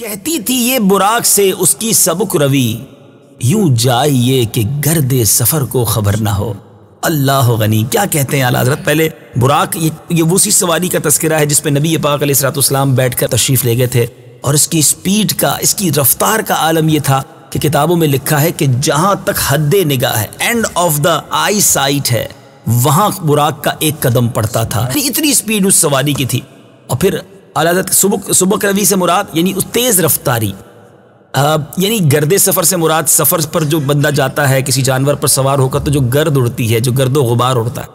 کہتی تھی یہ براق سے اس کی سبک روی، یوں جائیے کہ گرد سفر کو خبر نہ ہو۔ اللہ غنی، کیا کہتے ہیں اعلیٰ حضرت۔ پہلے براق یہ اسی سواری کا تذکرہ ہے جس پہ نبی پاک علیہ الصلوۃ والسلام بیٹھ کر تشریف لے گئے تھے، اور اس کی سپیڈ کا، اس کی رفتار کا عالم یہ تھا کہ کتابوں میں لکھا ہے کہ جہاں تک حد نگاہ ہے، end of the eyesight ہے، وہاں براق کا ایک قدم پڑتا تھا۔ اتنی سپیڈ اس سواری کی تھی۔ اور پھر اعلیٰ حضرت سبک روی سے مراد یعنی اس تیز رفتاری، یعنی گرد سفر سے مراد سفر پر جو بندہ جاتا ہے کسی جانور پر سوار ہو کر، تو جو گرد اڑتی ہے، جو گرد و غبار اڑتا ہے۔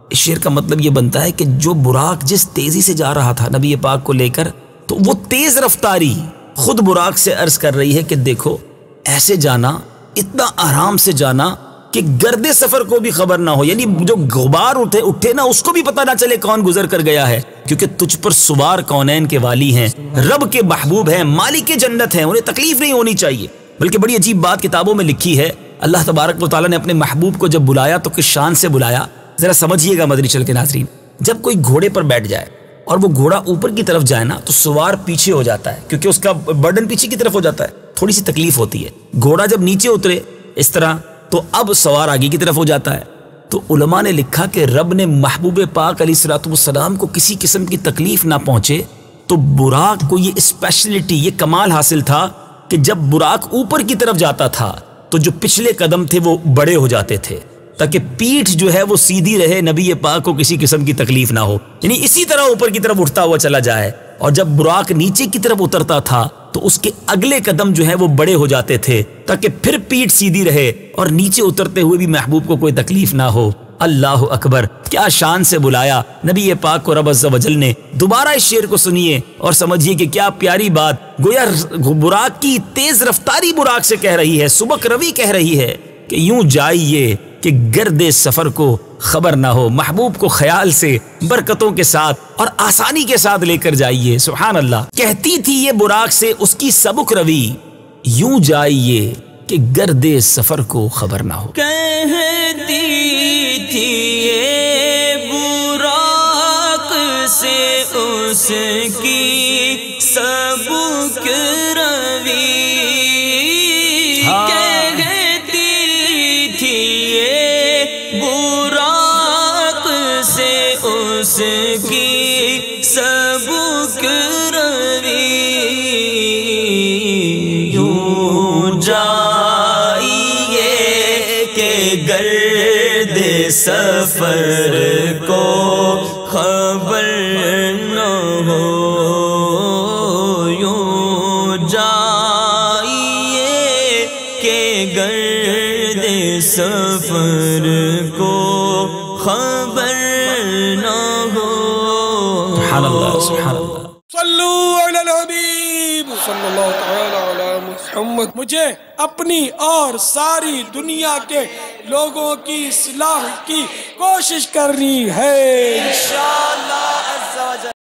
اس شعر کا مطلب یہ بنتا ہے کہ جو براق جس تیزی سے جا رہا تھا نبی پاک کو لے کر، تو وہ تیز رفتاری خود براق سے عرض کر رہی ہے کہ دیکھو ایسے جانا، اتنا آرام سے جانا کہ گرد سفر کو بھی خبر نہ ہو، یعنی جو غبار اٹھے نا، اس کو بھی پتہ نہ چلے کون گزر کر گیا ہے، کیونکہ تجھ پر سوار کونین کے والی ہیں، رب کے محبوب ہیں، مالک جنت ہیں، انہیں تکلیف نہیں ہونی چاہیے۔ بلکہ بڑی عجیب بات کتابوں میں لکھی ہے، اللہ تبارک و تعالیٰ نے اپنے محبوب کو جب بلایا تو کس شان سے بلایا، ذرا سمجھیے گا مدنی چل کے ناظرین۔ جب کوئی گھوڑے پر بیٹھ جائے اور وہ گھوڑا اوپر کی طرف جائے نا، تو سوار پیچھے ہو جاتا ہے، کیونکہ اس کا برڈن پیچھے کی طرف ہو جاتا ہے، تھوڑی سی تکلیف ہوتی ہے۔ گھوڑا جب نیچے اترے اس طرح، تو اب سوار آگے کی طرف ہو جاتا ہے۔ تو علماء نے لکھا کہ رب نے محبوب پاک علیہ الصلوۃ والسلام کو کسی قسم کی تکلیف نہ پہنچے، تو براق کو یہ اسپیشلٹی، یہ کمال حاصل تھا کہ جب براق اوپر کی طرف جاتا تھا تو جو پچھلے قدم تھے وہ بڑے ہو جاتے تھے، تاکہ پیٹھ جو ہے وہ سیدھی رہے، نبی پاک کو کسی قسم کی تکلیف نہ ہو، یعنی اسی طرح اوپر کی طرف اٹھتا ہوا چلا جائے۔ اور جب براق نیچے کی طرف اترتا تھا تو اس کے اگلے قدم جو ہے وہ بڑے ہو جاتے تھے، تاکہ پھر پیٹھ سیدھی رہے اور نیچے اترتے ہوئے بھی محبوب کو کوئی تکلیف نہ ہو۔ اللہ اکبر، کیا شان سے بلایا نبی پاک کو رب عز و جل نے۔ دوبارہ اس شعر کو سنیے اور سمجھیے کہ کیا پیاری بات، گویا براق کی تیز رفتاری براق سے کہہ رہی ہے، سبک روی کہہ رہی ہے کہ یوں جائیے کہ گرد سفر کو خبر نہ ہو، محبوب کو خیال سے، برکتوں کے ساتھ اور آسانی کے ساتھ لے کر جائیے۔ سبحان اللہ۔ کہتی تھی یہ براق سے اس کی سبک روی، یوں جائیے کہ گرد سفر کو خبر نہ ہو۔ کہتی تھی یہ براق سے اس کی سبک روی، اس کی سبک روی، یوں جائیے کہ گرد سفر کو خبر نہ ہو، یوں جائیے کہ گرد سفر کو خبر نہ ہو۔ سبحان اللہ، سبحان اللہ۔ صلو علی الحبیب صلی اللہ تعالی علی محمد۔ مجھے اپنی اور ساری دنیا کے لوگوں کی اصلاح کی کوشش کرنی ہے انشاءاللہ عز و جل۔